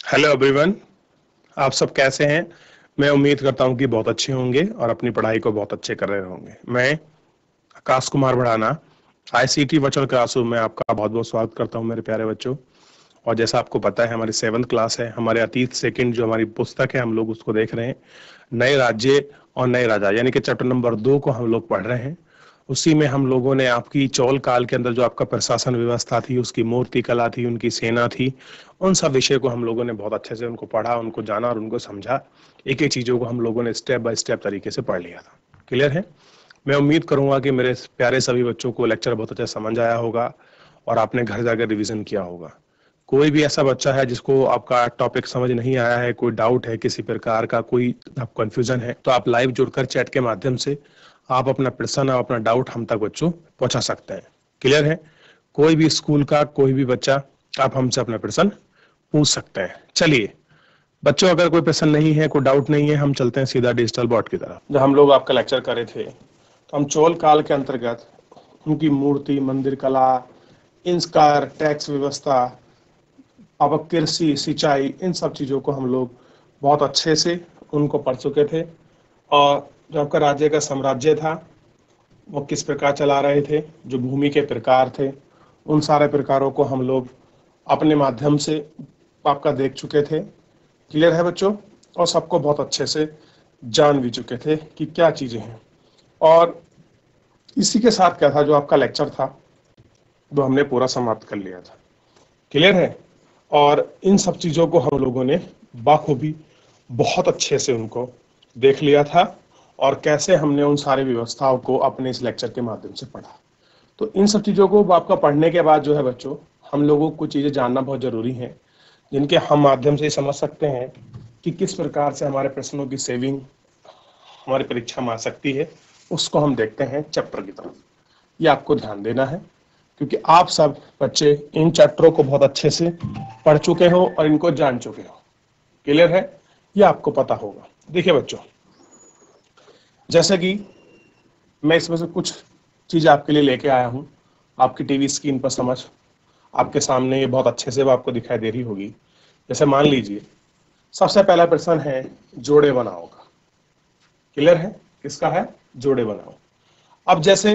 Hello everyone. आप सब कैसे हैं? मैं उम्मीद करता हूं कि बहुत अच्छे होंगे और अपनी पढ़ाई को बहुत अच्छे कर रहे होंगे। मैं Akash Kumar Bhadana ICT virtual classroom में आपका बहुत बहुत स्वागत करता हूं मेरे प्यारे बच्चों। और जैसा आपको पता है, हमारी 7th क्लास है। हमारे अतीत सेकंड जो हमारी पुस्तक है, हम लोग उसको देख रहे हैं। नए राज्य और नए राजा, यानी कि चैप्टर नंबर 2 को हम लोग पढ़ रहे हैं। उसी में हम लोगों ने आपकी चौल काल के अंदर जो आपका प्रशासन व्यवस्था थी, उसकी मूर्ति कला थी, उनकी सेना थी, उन सब विषय को हम लोगों ने बहुत अच्छे से उनको पढ़ा, उनको जाना और उनको समझा। एक एक चीजों को हम लोगों ने स्टेप बाय स्टेप तरीके से पढ़ लिया था। क्लियर है? मैं उम्मीद करूंगा कि मेरे प्यारे सभी बच्चों को लेक्चर बहुत अच्छे से समझ आया होगा और आपने घर जाकर रिवीजन किया होगा। कोई भी ऐसा बच्चा है जिसको आपका टॉपिक समझ नहीं आया है, कोई डाउट है, किसी प्रकार का कोई कंफ्यूजन है, तो आप लाइव जुड़कर चैट के माध्यम से आप अपना प्रश्न और अपना डाउट हम तक बच्चों पहुंचा सकते हैं। क्लियर है? कोई भी स्कूल का कोई भी बच्चा आप हमसे अपना प्रश्न पूछ सकते हैं। चलिए बच्चों, अगर कोई प्रश्न नहीं है, कोई डाउट नहीं है, हम चलते हैं सीधा डिजिटल बोर्ड की तरफ। जब हम लोग आपका लेक्चर कर रहे थे तो हम चोल काल के अंतर्गत उनकी मूर्ति, मंदिर कला, इंस्कार, टैक्स व्यवस्था, अब कृषि, सिंचाई, इन सब चीज़ों को हम लोग बहुत अच्छे से उनको पढ़ चुके थे। और जो आपका राज्य का साम्राज्य था वो किस प्रकार चला रहे थे, जो भूमि के प्रकार थे, उन सारे प्रकारों को हम लोग अपने माध्यम से आपका देख चुके थे। क्लियर है बच्चों? और सबको बहुत अच्छे से जान भी चुके थे कि क्या चीज़ें हैं। और इसी के साथ क्या था, जो आपका लेक्चर था वो हमने पूरा समाप्त कर लिया था। क्लियर है? और इन सब चीज़ों को हम लोगों ने बाखूबी बहुत अच्छे से उनको देख लिया था और कैसे हमने उन सारी व्यवस्थाओं को अपने इस लेक्चर के माध्यम से पढ़ा। तो इन सब चीज़ों को आपका पढ़ने के बाद जो है बच्चों, हम लोगों को कुछ चीज़ें जानना बहुत ज़रूरी है, जिनके हम माध्यम से समझ सकते हैं कि किस प्रकार से हमारे प्रश्नों की सेविंग हमारी परीक्षा में आ सकती है। उसको हम देखते हैं चैप्टर की तरफ। ये आपको ध्यान देना है, क्योंकि आप सब बच्चे इन चैप्टरों को बहुत अच्छे से पढ़ चुके हो और इनको जान चुके हो। क्लियर है? ये आपको पता होगा। देखिए बच्चों, जैसे कि मैं इसमें से कुछ चीज़ आपके लिए लेके आया हूँ। आपकी टीवी स्क्रीन पर समझ आपके सामने ये बहुत अच्छे से वो आपको दिखाई दे रही होगी। जैसे मान लीजिए, सबसे पहला प्रश्न है जोड़े बनाओ का। क्लियर है? किसका है? जोड़े बनाओ। अब जैसे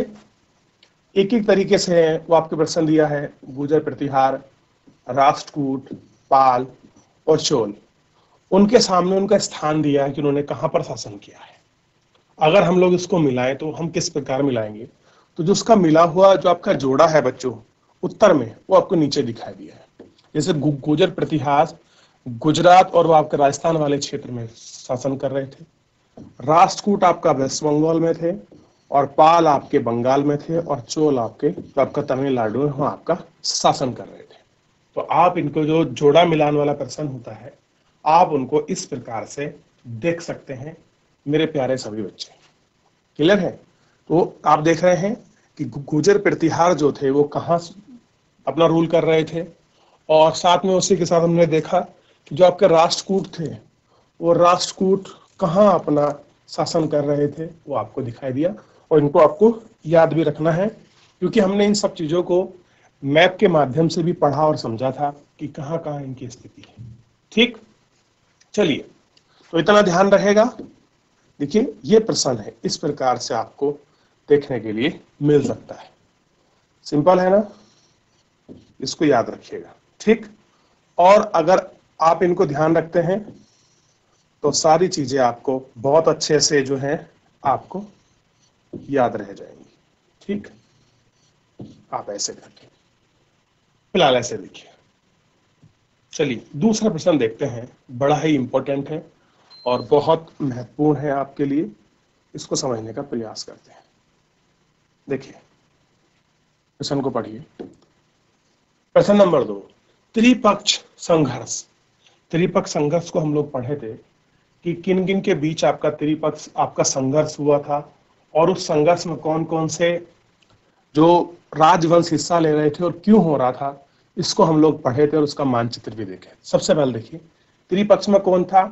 एक एक तरीके से है वो आपके प्रश्न दिया है। गुर्जर प्रतिहार, राष्ट्रकूट, पाल और चोल, उनके सामने उनका स्थान दिया है कि उन्होंने कहां पर शासन किया है। अगर हम लोग इसको मिलाएं तो हम किस प्रकार मिलाएंगे? तो जो उसका मिला हुआ जो आपका जोड़ा है बच्चों उत्तर में, वो आपको नीचे दिखाई दिया है। जैसे गुर्जर प्रतिहार गुजरात और वो आपके राजस्थान वाले क्षेत्र में शासन कर रहे थे। राष्ट्रकूट आपका वेस्ट बंगाल में थे और पाल आपके बंगाल में थे और चोल आपके तो आपका तमिलनाडु में वहां आपका शासन कर रहे थे। तो आप इनको जो जोड़ा मिलान वाला प्रश्न होता है, आप उनको इस प्रकार से देख सकते हैं मेरे प्यारे सभी बच्चे। क्लियर है? तो आप देख रहे हैं कि गुर्जर प्रतिहार जो थे वो कहाँ अपना रूल कर रहे थे, और साथ में उसी के साथ हमने देखा कि जो आपके राष्ट्रकूट थे वो राष्ट्रकूट कहाँ अपना शासन कर रहे थे, वो आपको दिखाई दिया। और इनको आपको याद भी रखना है, क्योंकि हमने इन सब चीज़ों को मैप के माध्यम से भी पढ़ा और समझा था कि कहाँ कहाँ इनकी स्थिति है। ठीक, चलिए, तो इतना ध्यान रहेगा। देखिए, ये प्रश्न है, इस प्रकार से आपको देखने के लिए मिल सकता है। सिंपल है ना? इसको याद रखिएगा। ठीक, और अगर आप इनको ध्यान रखते हैं तो सारी चीजें आपको बहुत अच्छे से जो है आपको याद रह जाएंगी। ठीक, आप ऐसे करके फिलहाल ऐसे देखिए। चलिए दूसरा प्रश्न देखते हैं। बड़ा ही इंपॉर्टेंट है और बहुत महत्वपूर्ण है आपके लिए। इसको समझने का प्रयास करते हैं। देखिए, प्रश्न को पढ़िए। प्रश्न नंबर 2, त्रिपक्ष संघर्ष। त्रिपक्ष संघर्ष को हम लोग पढ़े थे कि किन किन के बीच आपका त्रिपक्ष आपका संघर्ष हुआ था, और उस संघर्ष में कौन कौन से जो राजवंश हिस्सा ले रहे थे और क्यों हो रहा था, इसको हम लोग पढ़े थे और उसका मानचित्र भी देखे। सबसे पहले देखिए, त्रिपक्ष में कौन था?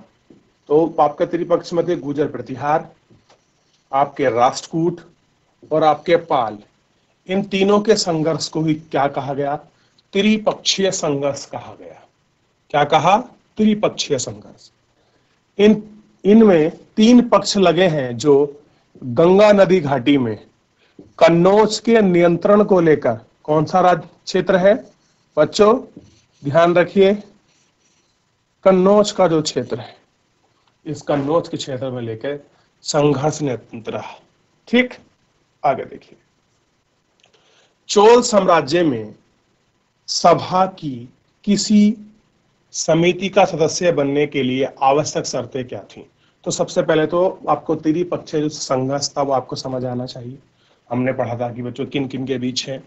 तो आपका त्रिपक्ष में थे गुर्जर प्रतिहार, आपके राष्ट्रकूट और आपके पाल। इन तीनों के संघर्ष को ही क्या कहा गया? त्रिपक्षीय संघर्ष कहा गया। क्या कहा? त्रिपक्षीय संघर्ष। इनमें 3 पक्ष लगे हैं जो गंगा नदी घाटी में कन्नौज के नियंत्रण को लेकर, कौन सा राज्य क्षेत्र है बच्चों, ध्यान रखिए, कन्नौज का जो क्षेत्र है, इस कन्नौज के क्षेत्र में लेकर संघर्ष निरंतर रहा। ठीक, आगे देखिए, चोल साम्राज्य में सभा की किसी समिति का सदस्य बनने के लिए आवश्यक शर्तें क्या थी? तो सबसे पहले तो आपको त्रिपक्षीय जो संघर्ष था वो आपको समझ आना चाहिए। हमने पढ़ा था कि बच्चों किन किन के बीच है,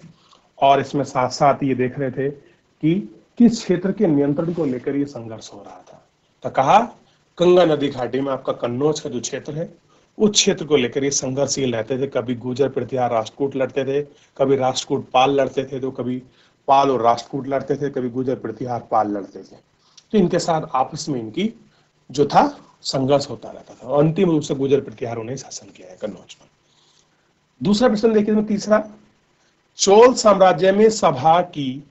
और इसमें साथ साथ ये देख रहे थे कि किस क्षेत्र के नियंत्रण को लेकर ये संघर्ष हो रहा था। तो कहा गंगा नदी घाटी में आपका कन्नौज का जो क्षेत्र है उस क्षेत्र को लेकर ये संघर्षशील रहते थे। कभी गुर्जर प्रतिहार राष्ट्रकूट लड़ते थे, कभी राष्ट्रकूट पाल लड़ते थे, तो कभी पाल और राष्ट्रकूट लड़ते थे, कभी गुर्जर प्रतिहार पाल लड़ते थे। तो इनके साथ आपस में इनकी जो था संघर्ष होता रहता था, और अंतिम रूप से गुर्जर प्रतिहारों ने शासन किया है कन्नौज पर। दूसरा प्रश्न देखिए, तीसरा, चोल साम्राज्य में सभा की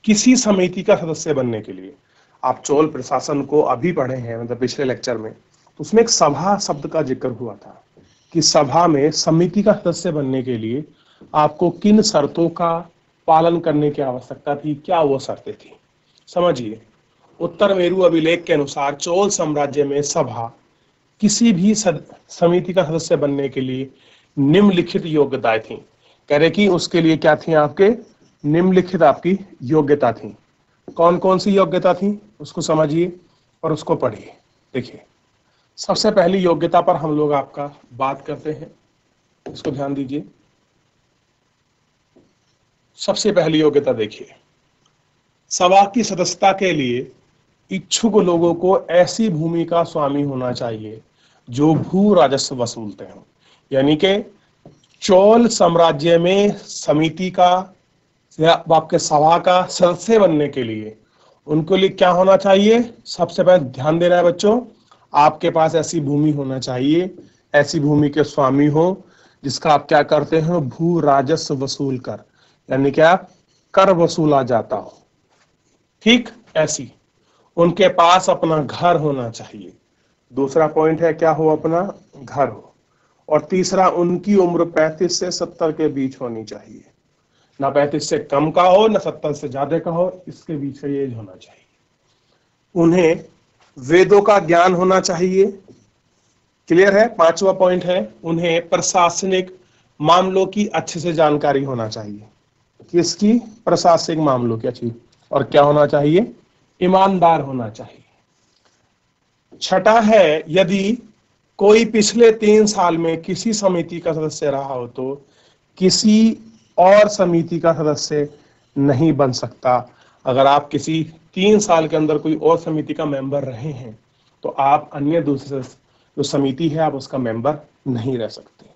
किसी समिति का सदस्य बनने के लिए, आप चोल प्रशासन को अभी पढ़े हैं, मतलब पिछले लेक्चर में, तो उसमें एक सभा शब्द का जिक्र हुआ था कि सभा में समिति का सदस्य बनने के लिए आपको किन शर्तों का पालन करने की आवश्यकता थी, क्या वो शर्तें थी, समझिए। उत्तर मेरु अभिलेख के अनुसार चोल साम्राज्य में सभा किसी भी समिति का सदस्य बनने के लिए निम्नलिखित योग्यताएं थी। कह रहे कि उसके लिए क्या थी, आपके निम्नलिखित आपकी योग्यता थी। कौन कौन सी योग्यता थी उसको समझिए और उसको पढ़िए। देखिए, सबसे पहली योग्यता पर हम लोग आपका बात करते हैं, इसको ध्यान दीजिए। सबसे पहली योग्यता देखिए, सभा की सदस्यता के लिए इच्छुक लोगों को ऐसी भूमि का स्वामी होना चाहिए जो भू राजस्व वसूलते हो। यानी कि चोल साम्राज्य में समिति का या आपके सभा का सदस्य बनने के लिए उनके लिए क्या होना चाहिए, सबसे पहले ध्यान देना है बच्चों, आपके पास ऐसी भूमि होना चाहिए, ऐसी भूमि के स्वामी हो जिसका आप क्या करते हो, भू राजस्व वसूल कर, यानी कि आप कर वसूला जाता हो। ठीक, ऐसी उनके पास अपना घर होना चाहिए। दूसरा पॉइंट है क्या हो, अपना घर हो। और तीसरा, उनकी उम्र 35 से 70 के बीच होनी चाहिए, ना 35 से कम का हो ना 70 से ज्यादा का हो, इसके बीच का एज होना चाहिए। उन्हें वेदों का ज्ञान होना चाहिए। क्लियर है। पांचवा पॉइंट है, उन्हें प्रशासनिक मामलों की अच्छे से जानकारी होना चाहिए। किसकी, प्रशासनिक मामलों की अच्छी। और क्या होना चाहिए, ईमानदार होना चाहिए। छठा है, यदि कोई पिछले 3 साल में किसी समिति का सदस्य रहा हो तो किसी और समिति का सदस्य नहीं बन सकता। अगर आप किसी 3 साल के अंदर कोई और समिति का मेंबर रहे हैं तो आप अन्य दूसरे जो समिति है आप उसका मेंबर नहीं रह सकते।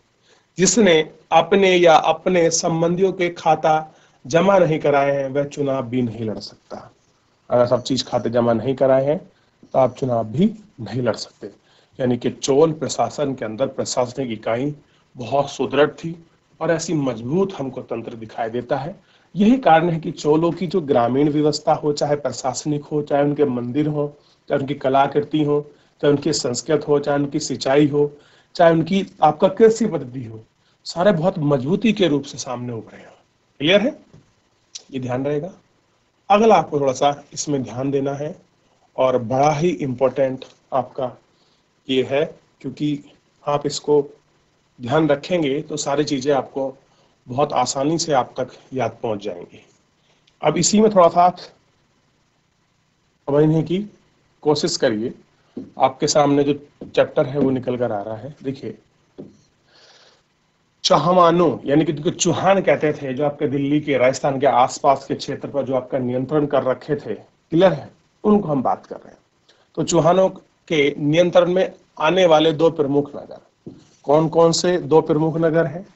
जिसने अपने या अपने संबंधियों के खाता जमा नहीं कराए हैं वह चुनाव भी नहीं लड़ सकता। अगर सब चीज खाते जमा नहीं कराए हैं तो आप चुनाव भी नहीं लड़ सकते। यानी कि चोल प्रशासन के अंदर प्रशासनिक इकाई बहुत सुदृढ़ थी और ऐसी मजबूत हमको तंत्र दिखाई देता है। यही कारण है कि चोलों की जो ग्रामीण व्यवस्था हो, चाहे प्रशासनिक हो, चाहे उनके मंदिर हो, चाहे उनकी कलाकृति हो, चाहे उनकी संस्कृत हो, चाहे उनकी सिंचाई हो, चाहे उनकी आपका कृषि पद्धति हो, सारे बहुत मजबूती के रूप से सामने उभरे हैं। क्लियर है, ये ध्यान रहेगा। अगला आपको थोड़ा सा इसमें ध्यान देना है और बड़ा ही इंपॉर्टेंट आपका ये है, क्योंकि आप इसको ध्यान रखेंगे तो सारी चीजें आपको बहुत आसानी से आप तक याद पहुंच जाएंगी। अब इसी में थोड़ा सा आप समझने की कोशिश करिए। आपके सामने जो चैप्टर है वो निकल कर आ रहा है। देखिए, चौहानों यानी कि जो चौहान कहते थे, जो आपके दिल्ली के राजस्थान के आसपास के क्षेत्र पर जो आपका नियंत्रण कर रखे थे, क्लियर है, उनको हम बात कर रहे हैं। तो चौहानों के नियंत्रण में आने वाले 2 प्रमुख नगर, कौन कौन से 2 प्रमुख नगर हैं?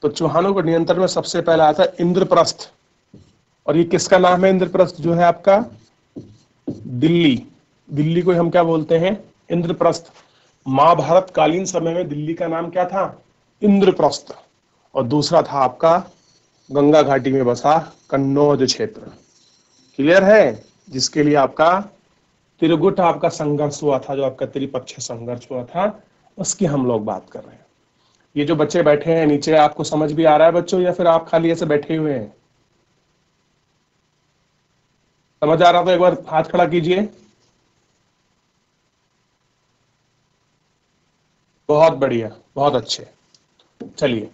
तो चौहानों के नियंत्रण में सबसे पहला आता है इंद्रप्रस्थ। और ये किसका नाम है? इंद्रप्रस्थ जो है आपका दिल्ली, दिल्ली को हम क्या बोलते हैं? इंद्रप्रस्थ। महाभारत कालीन समय में दिल्ली का नाम क्या था? इंद्रप्रस्थ। और दूसरा था आपका गंगा घाटी में बसा कन्नौज क्षेत्र। क्लियर है, जिसके लिए आपका त्रिगुट आपका संघर्ष हुआ था, जो आपका त्रिपक्षीय संघर्ष हुआ था, उसकी हम लोग बात कर रहे हैं। ये जो बच्चे बैठे हैं नीचे, आपको समझ भी आ रहा है बच्चों, या फिर आप खाली ऐसे बैठे हुए हैं? समझ आ रहा तो एक बार हाथ खड़ा कीजिए। बहुत बढ़िया, बहुत अच्छे। चलिए,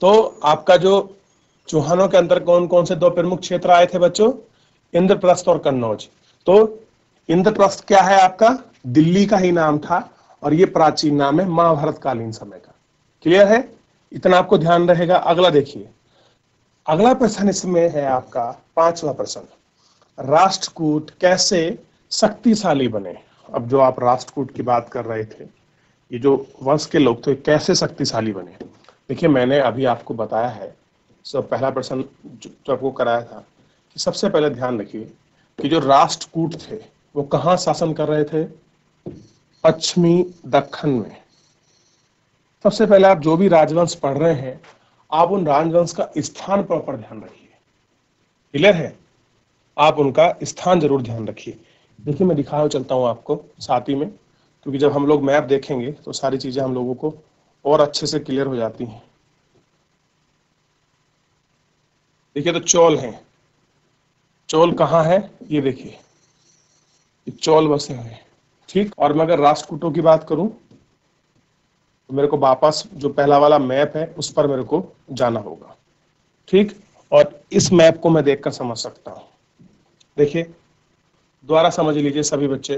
तो आपका जो चौहानों के अंदर कौन कौन से दो प्रमुख क्षेत्र आए थे बच्चों? इंद्रप्रस्थ और कन्नौज। तो इंद्रप्रस्थ क्या है आपका? दिल्ली का ही नाम था, और ये प्राचीन नाम है महाभारत कालीन समय का। क्लियर है? इतना आपको ध्यान रहेगा। अगला देखिए, अगला प्रश्न इसमें है आपका 5वां प्रश्न, राष्ट्रकूट कैसे शक्तिशाली बने। अब जो आप राष्ट्रकूट की बात कर रहे थे, ये जो वंश के लोग थे कैसे शक्तिशाली बने। देखिए, मैंने अभी आपको बताया है, सब पहला प्रश्न जो आपको कराया था, कि सबसे पहले ध्यान रखिए कि जो राष्ट्रकूट थे वो कहाँ शासन कर रहे थे? पश्चिमी दक्कन में। सबसे पहले आप जो भी राजवंश पढ़ रहे हैं, आप उन राजवंश का स्थान पर ध्यान रखिए। क्लियर है? आप उनका स्थान जरूर ध्यान रखिए। देखिए, मैं दिखाया चलता हूं आपको साथ ही में, क्योंकि जब हम लोग मैप देखेंगे तो सारी चीजें हम लोगों को और अच्छे से क्लियर हो जाती हैं। देखिए, तो चोल हैं। चोल कहाँ है? ये देखिए, ये चोल बसे हुए हैं। ठीक, और मैं अगर राष्ट्रकूटों की बात करूं तो मेरे को वापस जो पहला वाला मैप है उस पर मेरे को जाना होगा। ठीक, और इस मैप को मैं देखकर समझ सकता हूं। देखिए, दोबारा समझ लीजिए सभी बच्चे।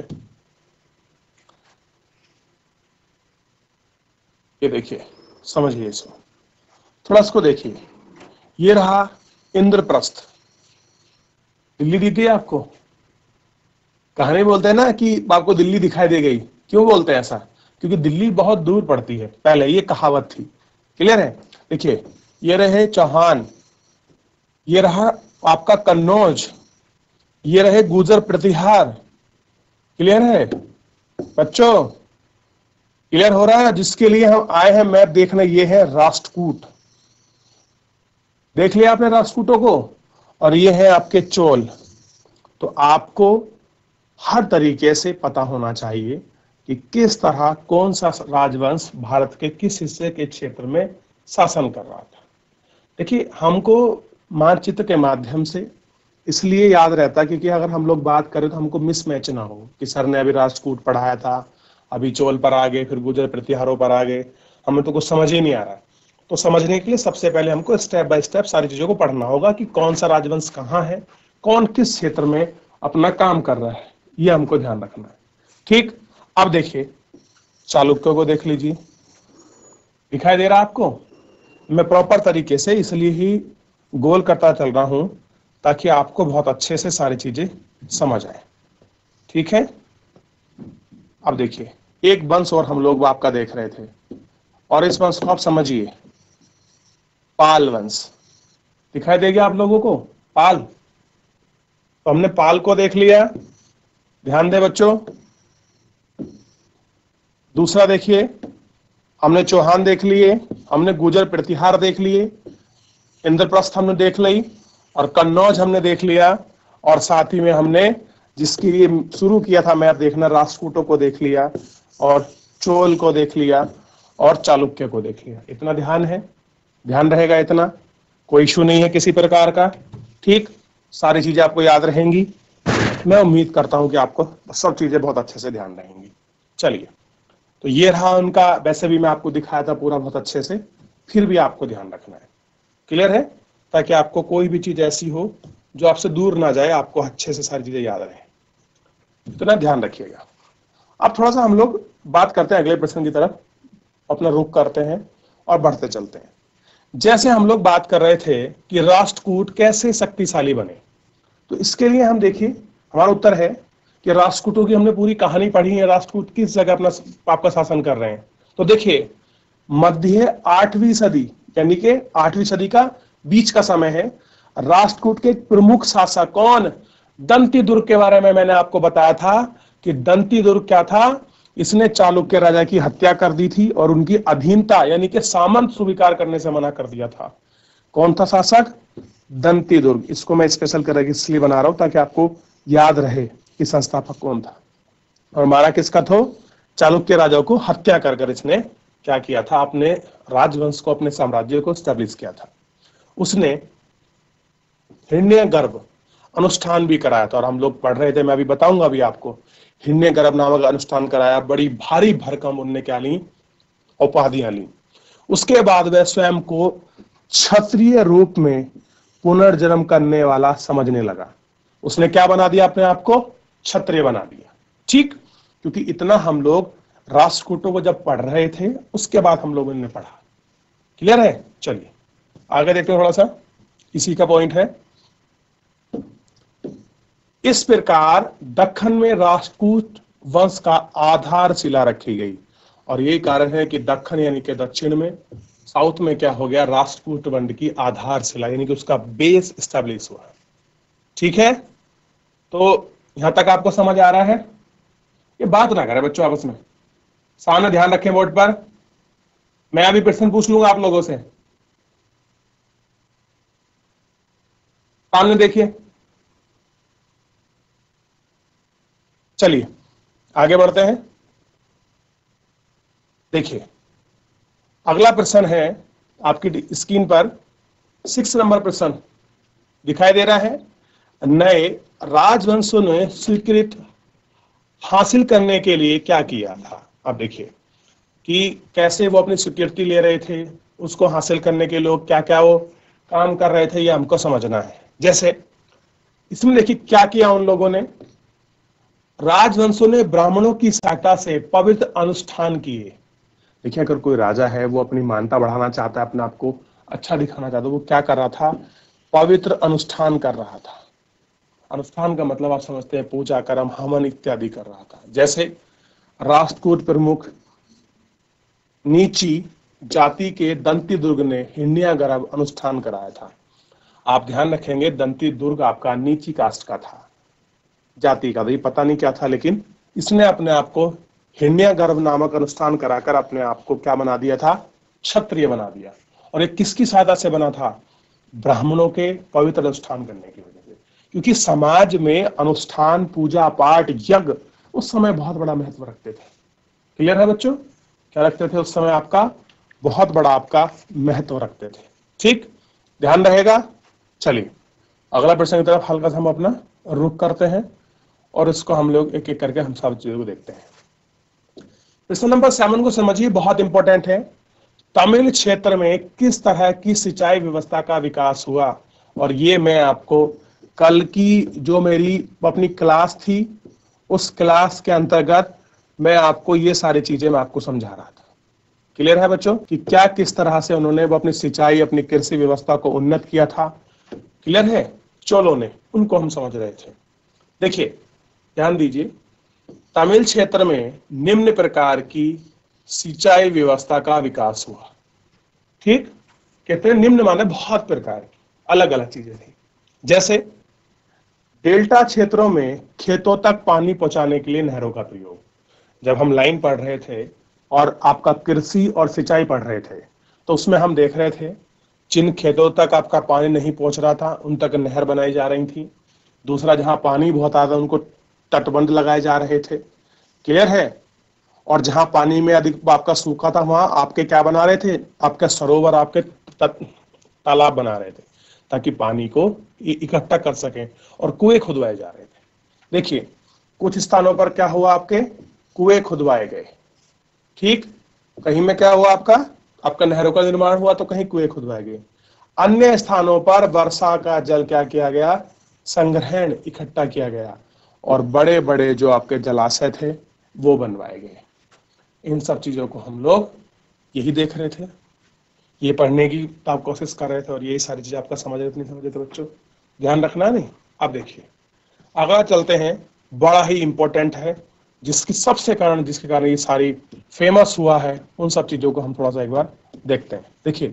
ये देखिए, समझिए इसको थोड़ा, इसको देखिए। ये रहा इंद्रप्रस्थ। दिल्ली दिख गई आपको? कहानी बोलते हैं ना कि आपको दिल्ली दिखाई दे गई। क्यों बोलते हैं ऐसा? क्योंकि दिल्ली बहुत दूर पड़ती है, पहले ये कहावत थी। क्लियर है? देखिए, ये रहे चौहान, ये रहा आपका कन्नौज, ये रहे गुर्जर प्रतिहार। क्लियर है बच्चों? क्लियर हो रहा है? जिसके लिए हम आए हैं मैप देखने, ये है राष्ट्रकूट। देख लिया आपने राष्ट्रकूटों को? और ये है आपके चोल। तो आपको हर तरीके से पता होना चाहिए कि किस तरह कौन सा राजवंश भारत के किस हिस्से के क्षेत्र में शासन कर रहा था। देखिए, हमको मानचित्र के माध्यम से इसलिए याद रहता है क्योंकि अगर हम लोग बात करें तो हमको मिसमैच ना हो कि सर ने अभी राष्ट्रकूट पढ़ाया था, अभी चोल पर आ गए, फिर गुर्जर प्रतिहारों पर आ गए, हमें तो कुछ समझ ही नहीं आ रहा। तो समझने के लिए सबसे पहले हमको स्टेप बाय स्टेप सारी चीजों को पढ़ना होगा कि कौन सा राजवंश कहाँ है, कौन किस क्षेत्र में अपना काम कर रहा है, ये हमको ध्यान रखना है। ठीक, अब देखिए चालुक्यों को देख लीजिए। दिखाई दे रहा है आपको? मैं प्रॉपर तरीके से इसलिए ही गोल करता चल रहा हूं ताकि आपको बहुत अच्छे से सारी चीजें समझ आए। ठीक है, अब देखिए, एक वंश और हम लोग आपका देख रहे थे, और इस वंश को आप समझिए, पाल वंश। दिखाई देगा आप लोगों को? पाल। तो हमने पाल को देख लिया, ध्यान दे बच्चों। दूसरा देखिए, हमने चौहान देख लिए, हमने गुर्जर प्रतिहार देख लिए, इंद्रप्रस्थ हमने देख ली, और कन्नौज हमने देख लिया, और साथ ही में हमने जिसके लिए शुरू किया था मैप देखना, राष्ट्रकूटों को देख लिया, और चोल को देख लिया, और चालुक्य को देख लिया। इतना ध्यान है? ध्यान रहेगा इतना? कोई इशू नहीं है किसी प्रकार का? ठीक, सारी चीजें आपको याद रहेंगी। मैं उम्मीद करता हूं कि आपको सब चीजें बहुत अच्छे से ध्यान रहेंगी। चलिए, तो ये रहा उनका, वैसे भी मैं आपको दिखाया था पूरा बहुत अच्छे से, फिर भी आपको ध्यान रखना है। क्लियर है? ताकि आपको कोई भी चीज ऐसी हो जो आपसे दूर ना जाए, आपको अच्छे से सारी चीजें याद रहे। इतना ध्यान रखिएगा। अब थोड़ा सा हम लोग बात करते हैं अगले प्रश्न की तरफ, अपना रुख करते हैं और बढ़ते चलते हैं। जैसे हम लोग बात कर रहे थे कि राष्ट्रकूट कैसे शक्तिशाली बने, तो इसके लिए हम देखिए, हमारा उत्तर है कि राष्ट्रकूटों की हमने पूरी कहानी पढ़ी है। राष्ट्रकूट किस जगह अपना आपका शासन कर रहे हैं? तो देखिए, मध्य 8वीं सदी, यानी कि 8वीं सदी का बीच का समय है। राष्ट्रकूट के प्रमुख शासक कौन? दंती दुर्ग के बारे में मैंने आपको बताया था कि दंती दुर्ग क्या था? इसने चालुक्य राजा की हत्या कर दी थी और उनकी अधीनता यानी कि सामंत स्वीकार करने से मना कर दिया था। कौन था शासक? दंती दुर्ग। इसको मैं स्पेशल करके इसलिए बना रहा हूं ताकि आपको याद रहे कि संस्थापक कौन था। और मारा किसका था? चालुक्य राजाओं को हत्या कर कर इसने क्या किया था? अपने राजवंश को, अपने साम्राज्य को स्टैब्लिश किया था। उसने हिरण्यगर्भ अनुष्ठान भी कराया था, और हम लोग पढ़ रहे थे, मैं अभी बताऊंगा अभी आपको। हिरण्यगर्भ नामक अनुष्ठान कराया, बड़ी भारी भरकम उनने क्या ली? उपाधियां ली। उसके बाद वह स्वयं को क्षत्रिय रूप में पुनर्जन्म करने वाला समझने लगा। उसने क्या बना दिया? अपने आप को क्षत्रिय बना दिया। ठीक, क्योंकि इतना हम लोग राष्ट्रकूटों को जब पढ़ रहे थे, उसके बाद हम लोगों ने पढ़ा। क्लियर है? चलिए आगे देखते हैं, थोड़ा सा इसी का पॉइंट है। इस प्रकार दक्खन में राष्ट्रकूट वंश का आधारशिला रखी गई, और यही कारण है कि दक्खन यानी कि दक्षिण में, साउथ में क्या हो गया? राष्ट्रकूट वंश की आधारशिला यानी कि उसका बेस स्टैब्लिश हुआ। ठीक है, तो यहां तक आपको समझ आ रहा है? ये बात ना करें बच्चों आपस में, सामने ध्यान रखें बोर्ड पर। मैं अभी प्रश्न पूछ लूंगा आप लोगों से, सामने देखिए। चलिए आगे बढ़ते हैं। देखिए अगला प्रश्न है आपकी स्क्रीन पर, 6 नंबर प्रश्न दिखाई दे रहा है। नए राजवंशों ने स्वीकृत हासिल करने के लिए क्या किया था? अब देखिए कि कैसे वो अपनी स्वीकृति ले रहे थे, उसको हासिल करने के लोग क्या क्या वो काम कर रहे थे, ये हमको समझना है। जैसे इसमें देखिए क्या किया उन लोगों ने। राजवंशों ने ब्राह्मणों की सहायता से पवित्र अनुष्ठान किए। देखिए अगर कोई राजा है, वो अपनी मान्यता बढ़ाना चाहता है, अपने आप को अच्छा दिखाना चाहता है, वो क्या कर रहा था? पवित्र अनुष्ठान कर रहा था। अनुष्ठान का मतलब आप समझते हैं, पूजा कर्म हवन इत्यादि कर रहा था। जैसे राष्ट्रकूट प्रमुख नीची जाति के दंती दुर्ग ने हिरण्यगर्भ अनुष्ठान कराया था। आप ध्यान रखेंगे, दंती दुर्ग आपका नीची कास्ट का था, जाति का, तो ये पता नहीं क्या था, लेकिन इसने अपने आप को हिरण्यगर्भ नामक अनुष्ठान कराकर अपने आप को क्या बना दिया था? क्षत्रिय बना दिया। और ये किसकी सहायता से बना था? ब्राह्मणों के पवित्र अनुष्ठान करने की वजह से। क्योंकि समाज में अनुष्ठान, पूजा पाठ, यज्ञ उस समय बहुत बड़ा महत्व रखते थे। क्लियर है बच्चों? क्या रखते थे उस समय? आपका बहुत बड़ा आपका महत्व रखते थे। ठीक, ध्यान रहेगा। चलिए अगला प्रश्न की तरफ हल्का सा हम अपना रुख करते हैं, और इसको हम लोग एक एक करके हम सब चीजों को देखते हैं। प्रश्न नंबर 7 को समझिए, बहुत इंपॉर्टेंट है। तमिल क्षेत्र में किस तरह की सिंचाई व्यवस्था का विकास हुआ? और ये मैं आपको कल की जो मेरी अपनी क्लास थी, उस क्लास के अंतर्गत मैं आपको ये सारी चीजें मैं आपको समझा रहा था। क्लियर है बच्चों कि क्या किस तरह से उन्होंने वो अपनी सिंचाई, अपनी कृषि व्यवस्था को उन्नत किया था? क्लियर है? चोलों ने, उनको हम समझ रहे थे। देखिए ध्यान दीजिए, तमिल क्षेत्र में निम्न प्रकार की सिंचाई व्यवस्था का विकास हुआ। ठीक, कहते हैं निम्न माने बहुत प्रकार की अलग अलग चीजें थी। जैसे डेल्टा क्षेत्रों में खेतों तक पानी पहुंचाने के लिए नहरों का प्रयोग। जब हम लाइन पढ़ रहे थे और आपका कृषि और सिंचाई पढ़ रहे थे, तो उसमें हम देख रहे थे जिन खेतों तक आपका पानी नहीं पहुंच रहा था, उन तक नहर बनाई जा रही थी। दूसरा, जहां पानी बहुत आता था, उनको तटबंध लगाए जा रहे थे। क्लियर है? और जहां पानी में अधिक आपका सूखा था, वहां आपके क्या बना रहे थे? आपके सरोवर, आपके तालाब बना रहे थे, ताकि पानी को इकट्ठा कर सकें, और कुएं खुदवाए जा रहे थे। देखिए कुछ स्थानों पर क्या हुआ? आपके कुएं खुदवाए गए। ठीक, कहीं में क्या हुआ? आपका नहरों का निर्माण हुआ, तो कहीं कुएं खुदवाए गए। अन्य स्थानों पर वर्षा का जल क्या किया गया? संग्रहण, इकट्ठा किया गया, और बड़े बड़े जो आपके जलाशय थे वो बनवाए गए। इन सब चीजों को हम लोग यही देख रहे थे, ये पढ़ने की आप कोशिश कर रहे थे, और यही सारी चीजें आपका समझ रहे थे, नहीं समझ रहे थे बच्चों? ध्यान रखना नहीं। अब देखिए अगला चलते हैं, बड़ा ही इंपॉर्टेंट है, जिसके कारण ये सारी फेमस हुआ है, उन सब चीजों को हम थोड़ा सा एक बार देखते हैं। देखिए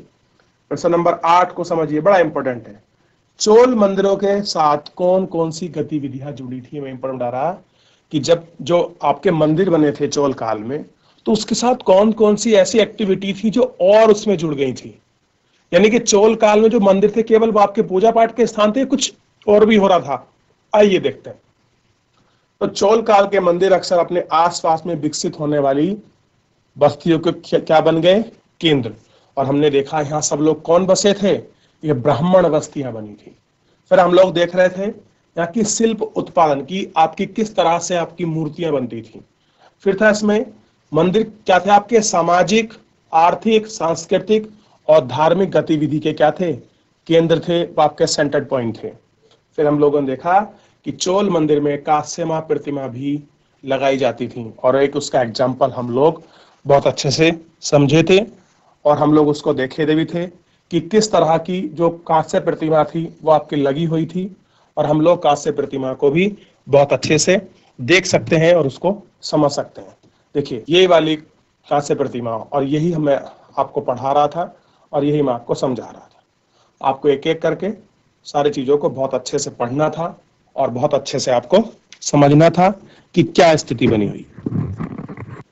प्रश्न नंबर 8 को समझिए, बड़ा इंपॉर्टेंट है। चोल मंदिरों के साथ कौन कौन सी गतिविधियां जुड़ी थी? मैं इंपॉर्टेंट आ रहा कि जब जो आपके मंदिर बने थे चोल काल में, तो उसके साथ कौन कौन सी ऐसी एक्टिविटी थी जो और उसमें जुड़ गई थी? यानी कि चोल काल में जो मंदिर थे, केवल वो आपके पूजा पाठ के स्थान थे, कुछ और भी हो रहा था? आइए देखते हैं। तो चोल काल के मंदिर अक्सर अपने आसपास में विकसित होने वाली बस्तियों के क्या बन गए, केंद्र। और हमने देखा यहाँ सब लोग कौन बसे थे, ये ब्राह्मण बस्तियां बनी थी। फिर हम लोग देख रहे थे यहाँ की शिल्प उत्पादन की, आपकी किस तरह से आपकी मूर्तियां बनती थी। फिर था इसमें मंदिर क्या थे, आपके सामाजिक, आर्थिक, सांस्कृतिक और धार्मिक गतिविधि के क्या थे, केंद्र थे, आपके सेंटर पॉइंट थे। फिर हम लोगों ने देखा कि चोल मंदिर में कास्यमा प्रतिमा भी लगाई जाती थी, और एक उसका एग्जाम्पल हम लोग बहुत अच्छे से समझे थे, और हम लोग उसको देखे भी थे कि किस तरह की जो कांस्य प्रतिमा थी वो आपकी लगी हुई थी, और हम लोग कांस्य प्रतिमा को भी बहुत अच्छे से देख सकते हैं और उसको समझ सकते हैं। देखिए ये वाली कांस्य प्रतिमा, और यही मैं आपको पढ़ा रहा था और यही मैं आपको समझा रहा था। आपको एक एक करके सारी चीजों को बहुत अच्छे से पढ़ना था और बहुत अच्छे से आपको समझना था कि क्या स्थिति बनी हुई।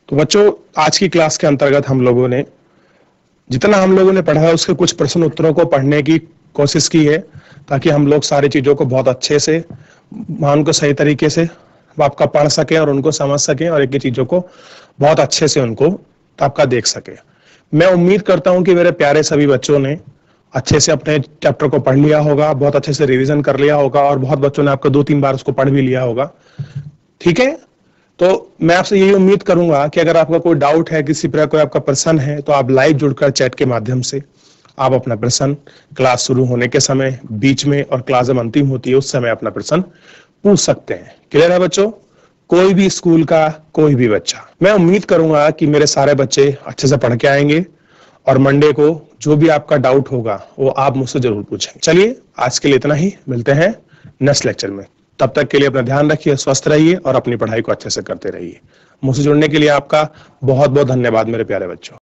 तो बच्चों, आज की क्लास के अंतर्गत हम लोगों ने जितना हम लोगों ने पढ़ा है उसके कुछ प्रश्न उत्तरों को पढ़ने की कोशिश की है, ताकि हम लोग सारी चीजों को बहुत अच्छे से, मान को सही तरीके से आपका पढ़ सकें और उनको समझ सकें, और एक एक चीजों को बहुत अच्छे से उनको आपका देख सके। मैं उम्मीद करता हूं कि मेरे प्यारे सभी बच्चों ने अच्छे से अपने चैप्टर को पढ़ लिया होगा, बहुत अच्छे से रिवीजन कर लिया होगा, और बहुत बच्चों ने आपको 2-3 बार उसको पढ़ भी लिया होगा। ठीक है, तो मैं आपसे यही उम्मीद करूंगा कि अगर आपका कोई डाउट है, किसी प्रकार कोई आपका प्रश्न है, तो आप लाइव जुड़कर चैट के माध्यम से आप अपना प्रश्न क्लास शुरू होने के समय, बीच में और क्लास जब अंतिम होती है उस समय अपना प्रश्न पूछ सकते हैं। क्लियर है बच्चों? कोई भी स्कूल का कोई भी बच्चा, मैं उम्मीद करूंगा कि मेरे सारे बच्चे अच्छे से पढ़ के आएंगे, और मंडे को जो भी आपका डाउट होगा वो आप मुझसे जरूर पूछेंगे। चलिए आज के लिए इतना ही, मिलते हैं नेक्स्ट लेक्चर में। तब तक के लिए अपना ध्यान रखिए, स्वस्थ रहिए और अपनी पढ़ाई को अच्छे से करते रहिए। मुझसे जुड़ने के लिए आपका बहुत बहुत धन्यवाद मेरे प्यारे बच्चों।